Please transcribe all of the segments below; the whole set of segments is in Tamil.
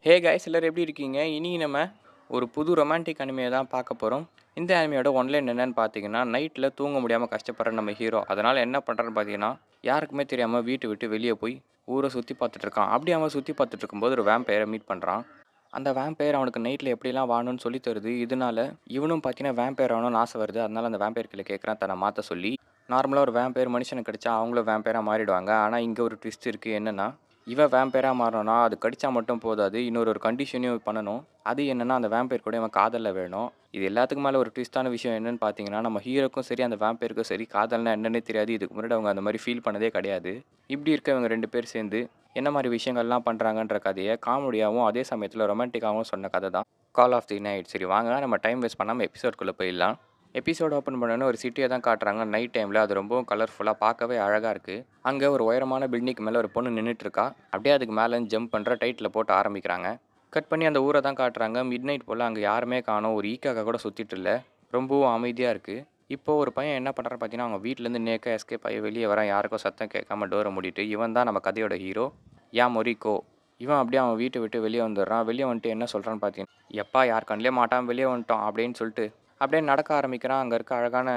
ஹே கைஸ் எல்லாரும் எப்படி இருக்கீங்க? இன்னைக்கு நம்ம ஒரு புது ரொமான்டிக் அனிமையை தான் பார்க்க போகிறோம். இந்த அனிமையோட ஒன்லைன் என்னன்னு பார்த்தீங்கன்னா, நைட்டில் தூங்க முடியாமல் கஷ்டப்படுற நம்ம ஹீரோ அதனால் என்ன பண்ணுறான்னு பார்த்தீங்கன்னா, யாருக்குமே தெரியாமல் வீட்டை விட்டு வெளியே போய் ஊரை சுற்றி பார்த்துட்டு இருக்கான். அப்படி அவன் சுற்றி பார்த்துட்டு இருக்கும்போது ஒரு வேம்பயரை மீட் பண்ணுறான். அந்த வேம்பயர் அவனுக்கு நைட்டில் எப்படிலாம் வாழணும்னு சொல்லி தருது. இதனால இவனும் பார்த்தீங்கன்னா வேம்பயர் ஆகணும்னு ஆசை வருது. அதனால அந்த வேம்பயர் கீழே கேட்குறான் தன்னை மாற்ற சொல்லி. நார்மலாக ஒரு வேம்பயர் மனுஷனுக்கு கடிச்சா அவங்களும் வேம்பயராக மாறிடுவாங்க. ஆனால் இங்கே ஒரு ட்விஸ்ட் இருக்குது. என்னென்னா, இவன் வேம்பயராக மாறணும்னா அது கடிச்சா மட்டும் போதாது, இன்னொரு கண்டிஷனையும் பண்ணணும். அது என்னென்னா, அந்த வேம்பயர் கூட இவன் காதலில் வேணும். இது எல்லாத்துக்கும் மேலே ஒரு ட்விஸ்டான விஷயம் என்னென்னு பார்த்தீங்கன்னா, நம்ம ஹீரோக்கும் சரி அந்த வேம்பயருக்கும் சரி காதல்னா என்னன்னே தெரியாது. இதுக்கு முன்னாடி அவங்க அந்த மாதிரி ஃபீல் பண்ணதே கிடையாது. இப்படி இருக்க இவங்க 2 பேர் சேர்ந்து என்ன மாதிரி விஷயங்கள்லாம் பண்ணுறாங்கன்ற கதையை காமெடியாகவும் அதே சமயத்தில் ரொமான்டிக்காகவும் சொன்ன கதை தான் கால் ஆஃப் தி நைட். சரி வாங்க நம்ம டைம் வேஸ்ட் பண்ணாமல் எபிசோட்குள்ளே போயிடலாம். எபிசோட் ஓப்பன் பண்ணோன்னு ஒரு சிட்டியை தான் காட்டுறாங்க நைட் டைமில். அது ரொம்பவும் கலர்ஃபுல்லாக பார்க்கவே அழகாக இருக்குது. அங்கே ஒரு உயரமான பில்டிங்க்கு மேலே ஒரு பொண்ணு நின்றுட்டுருக்கா. அப்படியே அதுக்கு மேலே ஜம்ப் பண்ணுற டைட்டில் போட்டு ஆரம்பிக்கிறாங்க. கட் பண்ணி அந்த ஊரை தான் காட்டுறாங்க. மிட் நைட் போல் அங்கே யாருமே காணோம். ஒரு ஈக்காக கூட சுற்றிட்டு இல்லை. ரொம்பவும் அமைதியாக இருக்குது. இப்போது ஒரு பையன் என்ன பண்ணுறான்னு பார்த்தீங்கன்னா, அவங்க வீட்டிலேருந்து நேக்காக எஸ்கேப் ஆகி வெளியே வரான். யாருக்கும் சத்தம் கேட்காம டோரை மூடிட்டு. இவன் தான் நம்ம கதையோட ஹீரோ மொரிக்கோ. இவன் அப்படியே அவன் வீட்டை விட்டு வெளியே வந்துடுறான். வெளியே வந்துட்டு என்ன சொல்கிறான்னு பார்த்தீங்கன்னா, எப்பா யார் கண்ணிலே மாட்டான் வெளியே வந்துட்டோம் அப்படின்னு சொல்லிட்டு அப்படியே நடக்க ஆரம்பிக்கிறான். அங்கே இருக்க அழகான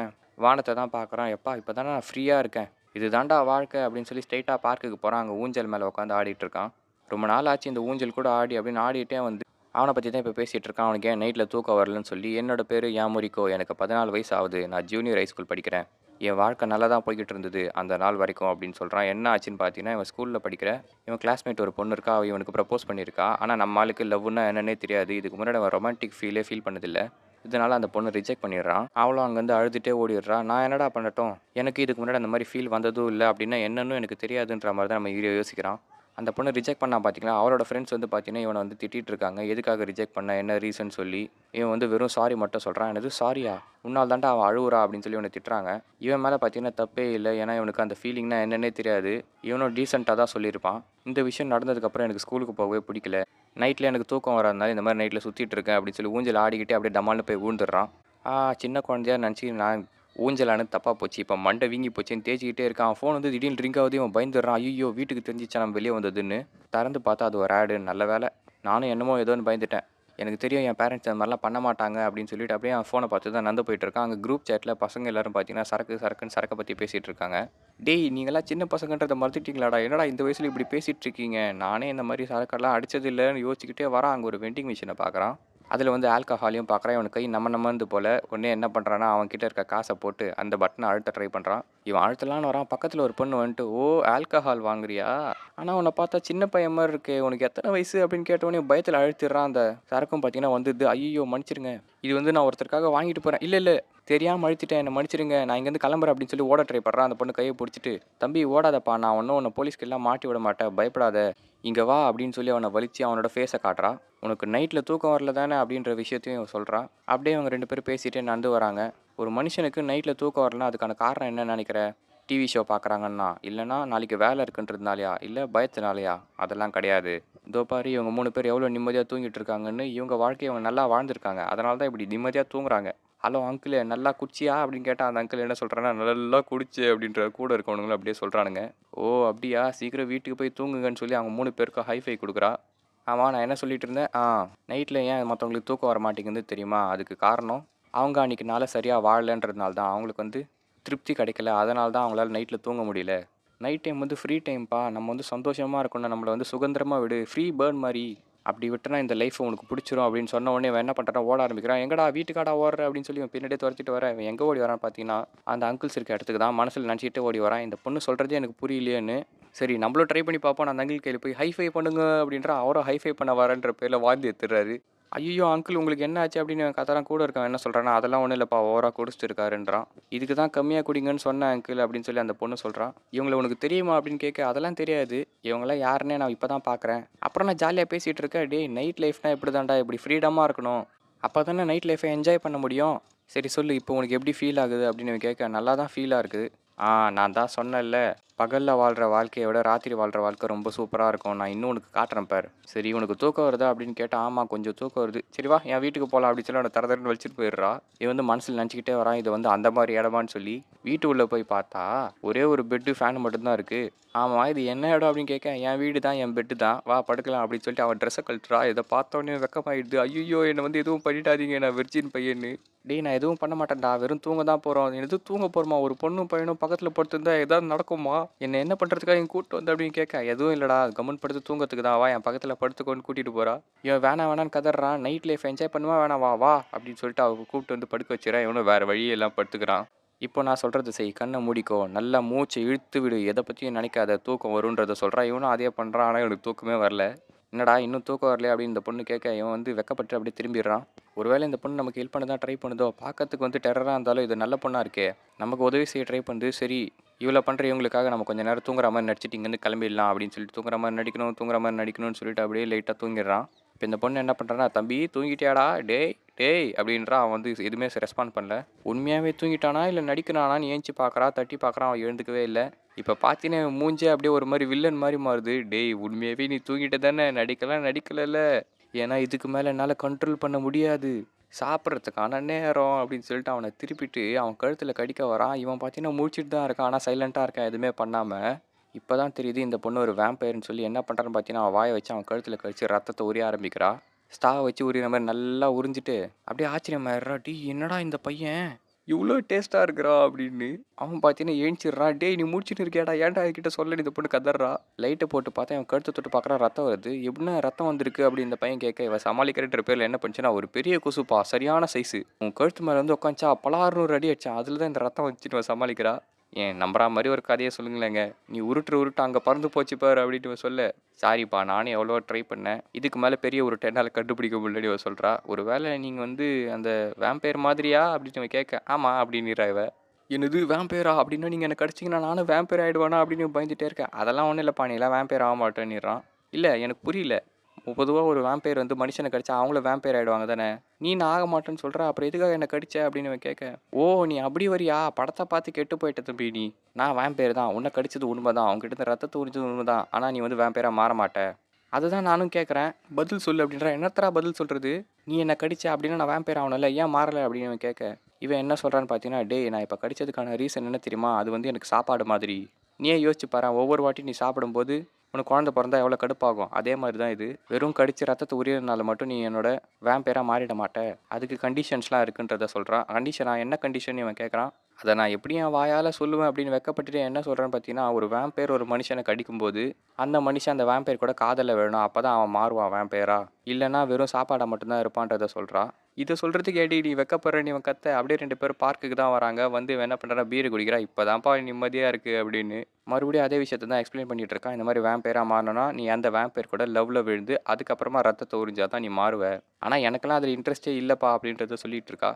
வானத்தை தான் பார்க்குறான். எப்பா இப்போ தானே நான் ஃப்ரீயாக இருக்கேன், இது தாண்டா வாழ்க்கை அப்படின்னு சொல்லி ஸ்ட்ரெயிட்டாக பார்க்குக்கு போகிறான். அங்கே ஊஞ்சல் மேலே உட்காந்து ஆடிட்டு இருக்கான். ரொம்ப நாள் ஆச்சு இந்த ஊஞ்சல் கூட ஆடி அப்படின்னு ஆடிட்டே வந்து அவனை பற்றி தான் இப்போ பேசிகிட்டு இருக்கான். அவனுக்கு ஏன் நைட்டில் தூக்கம் வரலன்னு சொல்லி, என்னோட பேர் யாமுரிக்கோ, எனக்கு 14 வயசு ஆகுது, நான் ஜூனியர் ஹைஸ்கூல் படிக்கிறேன், என் வாழ்க்கை நல்லா தான் போய்கிட்டு இருந்தது அந்த நாள் வரைக்கும் அப்படின்னு சொல்கிறான். என்ன ஆச்சுன்னு பார்த்தீங்கன்னா, இவன் ஸ்கூலில் படிக்கிற இவன் கிளாஸ்மேட் ஒரு பொண்ணு இருக்கா. இவனுக்கு ப்ரப்போஸ் பண்ணியிருக்கா. ஆனால் நம்ம ஆளுக்கு லவ்னா என்னன்னே தெரியாது. இதுக்கு முன்னாடி அவன் ரொமான்டிக் ஃபீல் பண்ணதில்லை. இதனால் அந்த பொண்ணு ரிஜெக்ட் பண்ணிடுறான். அவளும் அங்கேருந்து அழுதுகிட்டே ஓடிடுறான். நான் என்னடா பண்ணட்டும், எனக்கு இதுக்கு முன்னாடி அந்த மாதிரி ஃபீல் வந்ததும் இல்லை, அப்படின்னா என்னன்னு எனக்கு தெரியாதுன்ற மாதிரி தான் நம்ம ஹீரோ யோசிக்கிறான். அந்த பொண்ணு ரிஜெக்ட் பண்ணா பார்த்தீங்களா, அவளோட ஃப்ரெண்ட்ஸ் வந்து பார்த்தீங்கன்னா இவனை வந்து திட்டிகிட்டு இருக்காங்க. எதுக்காக ரிஜெக்ட் பண்ண, என்ன ரீசன் சொல்லி. இவன் வந்து வெறும் சாரி மட்டும் சொல்கிறான். எனது சாரியா, உன்னால் தாண்டா அவன் அழுவுறா அப்படின்னு சொல்லி இவனை திட்டுறாங்க. இவன் மேலே பார்த்தீங்கன்னா தப்பே இல்லை. ஏன்னா இவனுக்கு அந்த ஃபீலிங்னா என்னன்னே தெரியாது. இவனும் டீசெண்டாக தான் சொல்லியிருப்பான். இந்த விஷயம் நடந்ததுக்கப்புறம் எனக்கு ஸ்கூலுக்கு போகவே பிடிக்கல, நைட்டில் எனக்கு தூக்கம் வராதனால இந்த மாதிரி நைட்டில் சுற்றிட்டு இருக்கேன் அப்படின்னு சொல்லி ஊஞ்சல் ஆடிக்கிட்டே அப்படியே டமால்னு போய் ஊழ்ந்துடுறான். சின்ன குழந்தையா நினச்சி நான் ஊஞ்சலானு தப்பாக போச்சு, இப்போ மண்டை வீங்கி போச்சுன்னு தேய்ச்சிக்கிட்டே இருக்கான். ஃபோன் வந்து திடீர்னு ரிங்க் ஆகுது. இவன் பயந்துடுறான். ஐயோ வீட்டுக்கு தெரிஞ்சிச்சா நம்ம வெளியே வந்ததுன்னு. திறந்து பார்த்தா அது ஒரு ஆடு. நல்ல வேலை, நானும் என்னமோ ஏதோன்னு பயந்துட்டேன். எனக்கு தெரியும் என் பேரண்ட்ஸ் அந்த மாதிரிலாம் பண்ண மாட்டாங்க அப்படின்னு சொல்லிட்டு அப்படியே அவன் ஃபோனை பார்த்து தான் நடந்து போயிட்டுருக்கான். அங்கே குரூப் சேட்டில் பசங்க எல்லோரும் பார்த்தீங்கன்னா சரக்கை பற்றி பேசிகிட்டு இருக்காங்க. டேய் நீங்களாம் சின்ன பசங்கன்றதை மறந்துட்டீங்களாடா, என்னடா இந்த வயசில் இப்படி பேசிகிட்டு இருக்கீங்க, நானே இந்த மாதிரி சரக்கெல்லாம் அடித்தது இல்லைன்னு யோசிச்சுக்கிட்டே வரான். அங்கே ஒரு வெண்டிங் மிஷினை பார்க்குறான். அதில் வந்து ஆல்கஹாலையும் பார்க்குறான். இவனுக்கு கை நம்மந்து போல். உடனே என்ன பண்ணுறான்னா, அவன்கிட்ட இருக்க காசை போட்டு அந்த பட்டனை அழுத்த ட்ரை பண்ணுறான். இவன் அழுத்தலான்னு வரான். பக்கத்தில் ஒரு பொண்ணு வந்துட்டு, ஓ ஆல்கஹால் வாங்குறியா, ஆனால் உன்னை பார்த்தா சின்ன பையன் மாதிரி இருக்கே, உனக்கு எத்தனை வயசு அப்படின்னு கேட்டவொடனே பயத்தில் அழுத்திடுறான். அந்த சரக்கும் பார்த்தீங்கன்னா வந்துது. ஐயோ மன்னிச்சிருங்க, இது வந்து நான் ஒருத்தருக்காக வாங்கிட்டு போகிறேன், இல்லை இல்லை தெரியாமல் அழுத்திட்டேன், என்னை மன்னிச்சிருங்க, நான் இங்கேருந்து கிளம்புறேன் அப்படின்னு சொல்லி ஓட ட்ரை பண்ணுறான். அந்த பொண்ணு கையை பிடிச்சிட்டு, தம்பி ஓடாதப்பா, நான் ஒன்றும் உன்னை போலீஸ்க்கு எல்லாம் மாட்டி விட மாட்டேன், பயப்படாத, இங்கே வா அப்படின்னு சொல்லி அவனை வலிச்சு அவனோட ஃபேஸை காட்டுறான். உனக்கு நைட்டில் தூக்கம் வரல தானே அப்படின்ற விஷயத்தையும் சொல்கிறான். அப்படியே அவங்க 2 பேரும் பேசிகிட்டே நடந்து வராங்க. ஒரு மனுஷனுக்கு நைட்டில் தூக்கம் வரலனா அதுக்கான காரணம் என்னன்னு நினைக்கிற? டிவி ஷோ பார்க்குறாங்கன்னா, இல்லைனா நாளைக்கு வேலை இருக்குன்றதுனாலையா, இல்லை பயத்தினாலையா? அதெல்லாம் கிடையாது. இதோ பாரு இவங்க 3 பேர் எவ்வளோ நிம்மதியாக தூங்கிட்டு இருக்காங்கன்னு. இவங்க வாழ்க்கையை அவங்க நல்லா வாழ்ந்துருக்காங்க, அதனால தான் இப்படி நிம்மதியாக தூங்குறாங்க. ஹலோ அங்கிள், நல்லா குடிச்சியா அப்படின்னு கேட்டால் அந்த அங்கிள் என்ன சொல்கிறான்னா, நல்லா குடிச்சு அப்படின்ற கூட இருக்கவனுங்களும் அப்படியே சொல்கிறானுங்க. ஓ அப்படியா, சீக்கிரம் வீட்டுக்கு போய் தூங்குங்கன்னு சொல்லி அவங்க 3 பேருக்கும் ஹைஃபை கொடுக்குறா. ஆமாம் நான் என்ன சொல்லிட்டு இருந்தேன், நைட்டில் ஏன் மற்றவங்களுக்கு தூக்கம் வர மாட்டேங்குதுன்னு தெரியுமா? அதுக்கு காரணம் அவங்க அன்றைக்கி நாளை சரியாக வாழலைன்றதுனால தான். அவங்களுக்கு வந்து திருப்தி கிடைக்கல, அதனால தான் அவங்களால நைட்டில் தூங்க முடியல. நைட் டைம் வந்து ஃப்ரீ டைம்ப்பா, நம்ம வந்து சந்தோஷமாக இருக்கணும், நம்மளை வந்து சுதந்திரமாக விடு, ஃப்ரீ பேர்ன் மாதிரி, அப்படி விட்டுனா இந்த லைஃப் உனக்கு பிடிச்சிரும் அப்படின்னு சொன்ன உடனே இவன் என்ன பண்ணுறான், ஓட ஆரம்பிக்கிறான். எங்கடா வீட்டுக்காடா ஓடுற அப்படின்னு சொல்லி இவன் பின்னாடியே துரத்திட்டு வர. இவன் எங்கே ஓடி வரான்னு பார்த்தீங்கன்னா, அந்த அங்கிள்ஸ் இருக்க இடத்துக்கு தான். மனசில் நினச்சிட்டு ஓடி வரான். இந்த பொண்ணு சொல்கிறதே எனக்கு புரியலையேன்னு, சரி நம்மளும் ட்ரை பண்ணி பார்ப்போம், நான் அந்த அங்கிள் கையில் போய் ஹைஃபை பண்ணுங்க அப்படின்ற. அவரும் ஹைஃபை பண்ண வரேன்ற பேரில் வாந்தி எடுத்துடுறாரு. ஐயோ அங்கிள் உங்களுக்கு என்ன ஆச்சு அப்படின்னு கத்தறான். கூட இருக்கான் என்ன சொல்கிறான்னா, அதெல்லாம் ஒன்றும் இல்லைப்பா, ஓவராக குடிச்சிட்டு இருக்காருன்றான். இதுக்கு தான் கம்மியாக குடிங்கன்னு சொன்னேன் அங்கிள் அப்படின்னு சொல்லி அந்த பொண்ணு சொல்கிறான். இவங்களை உனக்கு தெரியுமா அப்படின்னு கேட்க, அதெல்லாம் தெரியாது, இவங்களாம் யாருன்னே நான் இப்போ தான் பார்க்குறேன். அப்புறம் நான் ஜாலியாக பேசிகிட்டு இருக்கேன். டே நைட் லைஃப்னால் இப்படி தான்டா, இப்படி ஃப்ரீடமாக இருக்கணும், அப்போ தானே நைட் லைஃப்பை என்ஜாய் பண்ண முடியும். சரி சொல்லு இப்போ உனக்கு எப்படி ஃபீல் ஆகுது அப்படின்னு கேட்க, நல்லா தான் ஃபீலாக இருக்குது. நான் தான் சொன்னேன்ல, பகல்ல வாழ்ற வாழ்க்கைய விட ராத்திரி வாழ்ற வாழ்க்கை ரொம்ப சூப்பரா இருக்கும். நான் இன்னும் உனக்கு காட்டுறேன் பாரு. சரி உனக்கு தூக்கம் வருதா அப்படின்னு கேட்டா, ஆமா கொஞ்சம் தூக்கம் வருது. சரி வா என் வீட்டுக்கு போலாம் அப்படின்னு சொல்லி அவன தர தரன்னு வலிச்சுட்டு போயிடுறா. இவன் வந்து மனசுல நினச்சுக்கிட்டே வரான். இது வந்து அந்த மாரி இடமான்னு சொல்லி வீட்டு உள்ள போய் பார்த்தா, ஒரே ஒரு பெட்டு, ஃபேன் மட்டும் தான் இருக்கு. ஆமா இது என்ன இடம் அப்படின்னு கேட்க, என் வீடு தான், என் பெட்டு தான். வா படுக்கலாம் அப்படின்னு சொல்லிட்டு அவன் ட்ரெஸ்ஸ கழட்டுறா. இத பார்த்தோனே வெக்கமாயிடுது. ஐய்யய்யோ! என்ன வந்து எதுவும் பண்ணிடாதீங்க. நான் விர்ஜின் பையன்னு. டேய் நான் எதுவும் பண்ண மாட்டேன்டா. வெறும் தூங்க தான் போறோம். என்னது தூங்க போறோமா? ஒரு பொண்ணும் பையனும் பக்கத்துல படுத்திருந்தா ஏதாவது நடக்குமா? என்ன என்ன பண்றதுக்காக இங்க கூட்டு வந்த அப்படின்னு கேட்க, எதுவும் இல்லடா. கம்முன்னு படுத்து தூங்கறதுக்கு தான். வா என் பக்கத்துல படுத்துக்கோன்னு கூட்டிட்டு போறா. இவன் வேணாம் வேணான்னு கதறான். நைட் லைஃப் என்ஜாய் பண்ணுமா வேணாம் வா வா அப்படின்னு சொல்லிட்டு அவ கூப்பிட்டு வந்து படுக்க வச்சுறா. இவனும் வேற வழியே இல்லாம படுத்துக்கிறான். இப்போ நான் சொல்றது செய். கண்ண மூடிக்கோ. நல்லா மூச்ச இழுத்து விடு. எத பத்தியும் நினைக்காத. தூக்கம் வரும்ன்றத சொல்றா. இவனும் அதே பண்றான். ஆனா இவனுக்கு தூக்கமே வரல. என்னடா இன்னும் தூக்கம் வரலையா அப்படின்னு இந்த பொண்ணு கேட்க, இவன் வந்து வெட்கப்பட்டு அப்படியே திரும்பிடுறான். ஒருவேளை இந்த பொண்ணு நமக்கு ஹெல்ப் பண்ண தான் ட்ரை பண்ணுதோ, பார்க்கறதுக்கு வந்து டெரரா இருந்தாலும் இது நல்ல பொண்ணா இருக்கே. நமக்கு உதவி செய்ய ட்ரை பண்ணுது. சரி இவ்வளோ பண்ற இவங்களுக்காக நம்ம கொஞ்ச நேரம் தூங்குற மாரி நடிச்சுட்டு இங்கேருந்து கிளம்பிடலாம் அப்படின்னு சொல்லிட்டு தூங்குற மாரி நடிக்கணும், தூங்குற மாரி நடிக்கணும்னு சொல்லிட்டு அப்படியே லைட்டா தூங்கிடுறான். இப்போ இந்த பொண்ணு என்ன பண்றான்னா, தம்பி தூங்கிட்டியாடா? டேய் டேய் அப்படின்றான். அவன் வந்து எதுவுமே ரெஸ்பாண்ட் பண்ணல. உண்மையாவே தூங்கிட்டானா இல்லை நடிக்கிறானான்னு ஏஞ்சி பார்க்கறா, தட்டி பார்க்கறான். அவன் எழுந்துக்கவே இல்லை. இப்போ பார்த்தீங்கன்னா இவன் மூஞ்சே அப்படியே ஒரு மாதிரி வில்லன் மாதிரி மாறுது. டேய் உண்மையாவே நீ தூங்கிட்ட தானே? நடிக்கலல்ல. ஏன்னா இதுக்கு மேலே என்னால் கண்ட்ரோல் பண்ண முடியாது. சாப்பிட்றதுக்கான நேரம் அப்படின்னு சொல்லிட்டு அவனை திருப்பிட்டு அவன் கழுத்தில் கடிக்க வரான். இவன் பார்த்தீங்கன்னா முழிச்சிட்டு தான் இருக்கான். ஆனால் சைலண்ட்டாக இருக்கான் எதுவுமே பண்ணாமல். இப்போ தான் தெரியுது இந்த பொண்ணு ஒரு வேம்பயர்னு சொல்லி என்ன பண்ணுறான்னு பார்த்தீங்கன்னா அவன் வாயை வச்சு அவன் கழுத்தில் கழிச்சு ரத்தத்தை உரிய ஆரம்பிக்கிறா. ஸ்டாவை வச்சு உரிகிற மாதிரி நல்லா உறிஞ்சிட்டு அப்படியே ஆச்சரியமாயிடுறா. டீ என்னடா இந்த பையன் இவ்வளோ டேஸ்ட்டாக இருக்கிறா அப்படின்னு. அவன் பார்த்தீங்கன்னா ஏஞ்சிடுறான். டேய் நீ முடிச்சுட்டு இருக்கியாடா? ஏன்டா என்கிட்ட சொல்ல இந்த பொண்ணு கதறா. லைட்டை போட்டு பார்த்தா இவன் கழுத்தை தொட்டு பார்க்குறான். ரத்தம் வருது. எப்படின்னா ரத்தம் வந்திருக்கு அப்படின்னு இந்த பையன் கேட்க, இவன் சமாளிக்கிறன்ற பேரில் என்ன பண்ணுச்சுன்னா ஒரு பெரிய கொசுப்பா சரியான சைஸு உன் கழுத்து மேலே வந்து உட்காந்துச்சா பலாறுனு ஒரு அடி அடிச்சான். அதில் தான் இந்த ரத்தம் வச்சுட்டு இவன் சமாளிக்கிறா. ஏன் நம்புற மாதிரி ஒரு கதையை சொல்லுங்களேங்க. நீ உருட்டு அங்கே பறந்து போச்சு பாரு அப்படின்ட்டு இவன் சொல்ல, சாரிப்பா நானும் எவ்வளோ ட்ரை பண்ணேன். இதுக்கு மேலே பெரிய ஒரு என்னால் கண்டுபிடிக்க முடியலன்னு இவ சொல்கிறா. ஒரு வேளை நீங்கள் வந்து அந்த வேம்பயர் மாதிரியா அப்படின்னு இவன் கேட்க, ஆமாம் அப்படின்னுறா இவ. என்னது வேம்பயரா அப்படின்னா நீங்கள் எனக்கு கடிச்சிங்கன்னா நானும் வேம்பயர் ஆகிடுவானா அப்படின்னு பயந்துட்டே இருக்கேன். அதெல்லாம் ஒன்றும் இல்லைப்பா நீலாம் வேம்பயர் ஆக மாட்டேன்னுறான். இல்லை எனக்கு புரியல. பொதுவாக ஒரு வேம்பயர் வந்து மனுஷனை கடிச்சா அவங்களும் வேம்பயர் ஆகிடுவாங்க தானே. நீ நான் ஆக மாட்டேன்னு சொல்கிற அப்புறம் எதுக்காக என்ன கடிச்ச அப்படின்னு இவன் கேட்க, ஓ நீ அப்படி வரியா? படத்தை பார்த்து கெட்டு போயிட்ட தம்பி நீ. நான் வேம்பயர் தான். உன்னை கடிச்சது உண்மை தான். அவங்ககிட்ட இருந்து ரத்தத்தை உறிஞ்சது உண்மை தான். ஆனால் நீ வந்து வேம்பயராக மாற மாட்ட. அதுதான் நானும் கேட்குறேன். பதில் சொல்லு அப்படின்ற. என்னத்தரா பதில் சொல்கிறது? நீ என்ன கடிச்ச அப்படின்னா நான் வேம்பயர் ஆகணும்ல, ஏன் மாறலை அப்படின்னு இவன் கேட்க, இவன் என்ன சொல்கிறான்னு பார்த்தீங்கன்னா, டேய் நான் இப்போ கடிச்சதுக்கான ரீசன் என்ன தெரியுமா? அது வந்து எனக்கு சாப்பாடு மாதிரி. நீயே யோசிச்சு பாரு. ஒவ்வொரு வாட்டி நீ சாப்பிடும்போது உனக்கு குழந்தை பிறந்தா எவ்வளோ கடுப்பாகும். அதே மாதிரி தான் இது. வெறும் கடிச்சு ரத்தத்தை உரியறதுனால மட்டும் நீ என்னோட வேம்பயராக மாறிட மாட்ட. அதுக்கு கண்டிஷன்ஸ்லாம் இருக்குன்றத சொல்கிறான். கண்டிஷனா? என்ன கண்டிஷன் இவன் கேட்குறான். அதை நான் எப்படி என் வாயால் சொல்லுவேன் அப்படின்னு வெக்கப்பட்டுட்டு என்ன சொல்கிறேன்னு பார்த்தீங்கன்னா, ஒரு வேம்பயர் ஒரு மனுஷனை கடிக்கும்போது அந்த மனுஷன் அந்த வேம்பயர் கூட காதலில் வேணும். அப்போ தான் அவன் மாறுவான் வேம்பயரா. இல்லைன்னா வெறும் சாப்பாடை மட்டும்தான் இருப்பான்றத சொல்கிறான். இதை சொல்கிறதுக்கு ஏடி நீ வெக்கப்படுறேன்னு இவன் கத்த. அப்படியே 2 பேரும் பார்க்குக்கு தான் வராங்க. வந்து இவன் என்ன பண்ணுறா, பீர் குடிக்கிறா. இப்போ தான்ப்பா நிம்மதியாக இருக்குது அப்படின்னு. மறுபடியும் அதே விஷயத்தை தான் எக்ஸ்பிளைன் பண்ணிட்டு இருக்கான். இந்த மாதிரி வேம்பயராக மாறணும்னா நீ அந்த வேம்பயர் கூட லவ்வில் விழுந்து அதுக்கப்புறமா ரத்தத்தை உறிஞ்சா தான் நீ மாறுவ. ஆனால் எனக்கெல்லாம் அதில் இன்ட்ரெஸ்ட்டே இல்லைப்பா அப்படின்றத சொல்லிட்டு இருக்கா.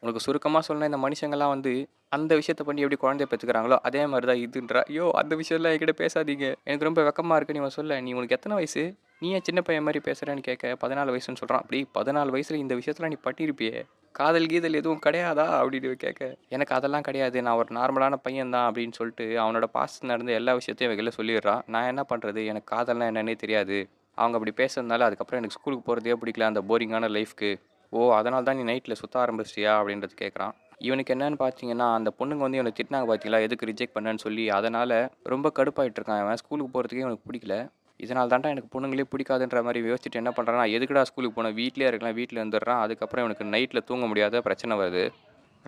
உனக்கு சுருக்கமாக சொன்ன இந்த மனுஷங்கள்லாம் வந்து அந்த விஷயத்த பண்ணி எப்படி குழந்தைய பெற்றுக்கிறாங்களோ அதே மாதிரி தான் இதுன்றா. ஐயோ அந்த விஷயம்லாம் என்கிட்ட பேசாதீங்க. எனக்கு ரொம்ப வெக்கமாக இருக்குன்னு இவன் சொல்ல, நீ உனக்கு எத்தனை வயசு? நீ ஏன் சின்ன பையன் மாதிரி பேசுகிறேன்னு கேட்க, 14 வயசுன்னு சொல்கிறான். அப்படி 14 வயசில் இந்த விஷயத்தில் நீ பட்டிருப்பியே. காதல் கீதல் எதுவும் கிடையாதா அப்படின்னு கேட்க, எனக்கு அதெல்லாம் கிடையாது. நான் ஒரு நார்மலான பையன் தான் அப்படின்னு சொல்லிட்டு அவனோட பாஸ்ட் நடந்த எல்லா விஷயத்தையும் இவங்கள சொல்லிடுறான். நான் என்ன பண்ணுறது, எனக்கு காதல்னா என்னன்னே தெரியாது. அவங்க அப்படி பேசுறதுனால அதுக்கப்புறம் எனக்கு ஸ்கூலுக்கு போகிறதே பிடிக்கல அந்த போரிங்கான லைஃப்க்கு. ஓ அதனால தான் நீ நைட்டில் சுற்ற ஆரம்பிச்சிட்டியா அப்படின்றது கேட்குறான். இவனுக்கு என்னன்னு பார்த்தீங்கன்னா, அந்த பொண்ணுங்க வந்து இவனை திட்டினாங்க பார்த்தீங்களா, எதுக்கு ரிஜெக்ட் பண்ணேன்னு சொல்லி. அதனால் ரொம்ப கடுப்பாயிட்டு இருக்கான் இவன். ஸ்கூலுக்கு போகிறதுக்கே இவனுக்கு பிடிக்கல. இதனால தான்டா எனக்கு பொண்ணுங்களே பிடிக்காதுன்ற மாதிரி யோசிச்சுட்டு என்ன பண்ணுறான்னா, எதுக்குடா ஸ்கூலுக்கு போனேன், வீட்டிலே இருக்கலாம், வீட்டில் இருந்துடுறான். அதுக்கப்புறம் இவனுக்கு நைட்டில் தூங்க முடியாத பிரச்சனை வருது.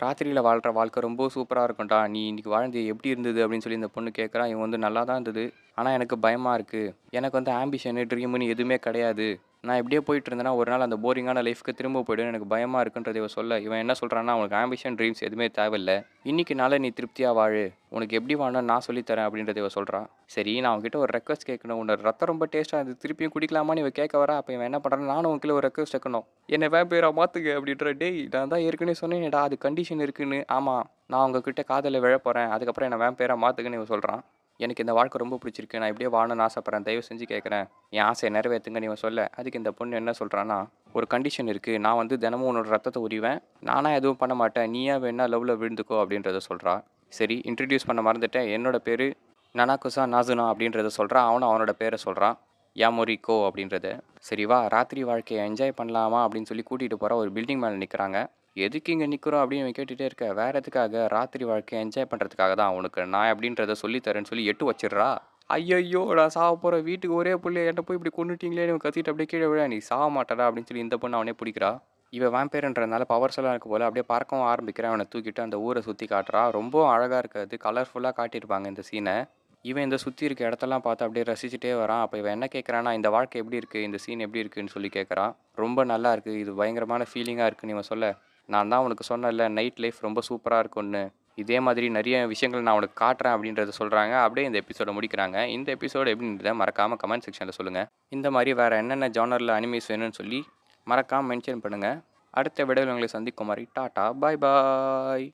ராத்திரியில் வாழ்கிற வாழ்க்கை ரொம்ப சூப்பராக இருக்கும்டா, நீ இன்றைக்கி வாழ்ந்து எப்படி இருந்தது அப்படின்னு சொல்லி இந்த பொண்ணு கேட்குறான். இவன் வந்து நல்லா தான் இருந்தது. ஆனால் எனக்கு பயமாக இருக்குது. எனக்கு வந்து ஆம்பிஷனு ட்ரீமுன்னு எதுவுமே கிடையாது. நான் இப்படியே போயிட்டு இருந்தேன்னா ஒரு நாள் அந்த போரிங்கான லைஃப்க்கு திரும்ப போய்டுவேன். எனக்கு பயமாக இருக்குன்றது இவன் சொல்ல, இவன் என்ன சொல்கிறான்னா, உனக்கு ஆம்பிஷன் ட்ரீம்ஸ் எதுவுமே தேவையில்லை. இன்னைக்கு நாளை நீ திருப்தியாக வாழு. உனக்கு எப்படி வாழணும்னு நான் சொல்லித்தரேன் அப்படின்றத இவன் சொல்கிறான். சரி நான் அவன்கிட்ட ஒரு ரெக்வஸ்ட் கேட்கணும். உன்னோட ரத்தம் ரொம்ப டேஸ்ட்டாக அது திருப்பியும் குடிக்கலாமான்னு இவன் கேட்க வரா. அப்போ இவன் என்ன பண்ணுறான், நானும் உனக்குள்ள ஒரு ரெக்வஸ்ட் கேட்கணும். என்னை வேம்பயரா மாற்றுங்க அப்படின்ற. டேய் நான் தான் ஏற்கனவே சொன்னேன்டா அது கண்டிஷன் இருக்குன்னு. ஆமாம் நான் உங்ககிட்ட காதலில் விழ போகிறேன். அதுக்கப்புறம் என்னை வேம்பயரா மாற்றுங்கன்னு இவன் சொல்கிறான். எனக்கு இந்த வாழ்க்கை ரொம்ப பிடிச்சிருக்கு. நான் இப்படியே வாழணும்னு ஆசைப்பட்றேன். தயவு செஞ்சு கேட்குறேன். என் ஆசையை நிறைவேற்றுங்கன்னு இவன் சொல்ல, அதுக்கு இந்த பொண்ணு என்ன சொல்கிறான்னா, ஒரு கண்டிஷன் இருக்குது. நான் வந்து தினமும் உன்னோட ரத்தத்தை உரிவேன். நானாக எதுவும் பண்ண மாட்டேன். நீயா வேணா லவ்வில் விழுந்துக்கோ அப்படின்றத சொல்கிறா. சரி இன்ட்ரடியூஸ் பண்ண மறந்துட்டேன். என்னோட பேர் நனாகுசா நாசுனா அப்படின்றத சொல்கிறான். அவனும் அவனோட பேரை சொல்கிறான். யாமோரிக்கோ அப்படின்றத. சரி வா ராத்திரி வாழ்க்கையை என்ஜாய் பண்ணலாமா அப்படின்னு சொல்லி கூட்டிகிட்டு போகிற ஒரு பில்டிங் மேலே நிற்கிறாங்க. எதுக்கு இங்கே நிற்கிறோம் அப்படின்னு இவன் கேட்டுகிட்டே இருக்க. வேற எதுக்காக? ராத்திரி வாழ்க்கையை என்ஜாய் பண்ணுறதுக்காக தான். உனக்கு நான் அப்படின்றத சொல்லித்தரேன்னு சொல்லி எட்டு வச்சிடுறா. ஐயையோ நான் சாவ போகிறேன், வீட்டுக்கு ஒரே புள்ளை என்கிட்ட போய் இப்படி கொண்டுட்டீங்களே கத்திட்டு அப்படியே கீழே விழ, நீ சாக மாட்டடா அப்படின்னு சொல்லி இந்த பொண்ணு அவனே பிடிக்கிறா. இவன் வேம்பேர்ன்றதுனால பவர்ஸ் எல்லாம் இருக்கு போல். அப்படியே பறக்கவும் ஆரம்பிக்கிறான். அவனை தூக்கிட்டு அந்த ஊரை சுற்றி காட்டுறா. ரொம்ப அழகாக இருக்காது, கலர்ஃபுல்லாக காட்டியிருப்பாங்க இந்த சீனை. இவன் இந்த சுற்றி இருக்க இடத்தெல்லாம் பார்த்து அப்படியே ரசிச்சுட்டே வரான். அப்போ இவன் என்ன கேட்குறான்னா, இந்த வாழ்க்கை எப்படி இருக்குது, இந்த சீன் எப்படி இருக்குன்னு சொல்லி கேட்குறான். ரொம்ப நல்லா இருக்குது, இது பயங்கரமான ஃபீலிங்காக இருக்குன்னு இவன் சொல்ல, நான் தான் உனக்கு சொன்னேன்ல நைட் லைஃப் ரொம்ப சூப்பராக இருக்கும்னு, இதே மாதிரி நிறைய விஷயங்கள் நான் உனக்கு காட்டுறேன் அப்படின்றத சொல்கிறாங்க. அப்படியே இந்த எபிசோட முடிக்கிறாங்க. இந்த எபிசோடு எப்படின்றத மறக்காமல் கமெண்ட் செக்ஷனில் சொல்லுங்கள். இந்த மாதிரி வேறு என்னென்ன ஜானரில் அனிமேஸ் வேணும்னு சொல்லி மறக்காமல் மென்ஷன் பண்ணுங்கள். அடுத்த வீடியோவில் உங்களை சந்திக்கும் மாதிரி டாட்டா பாய் பாய்.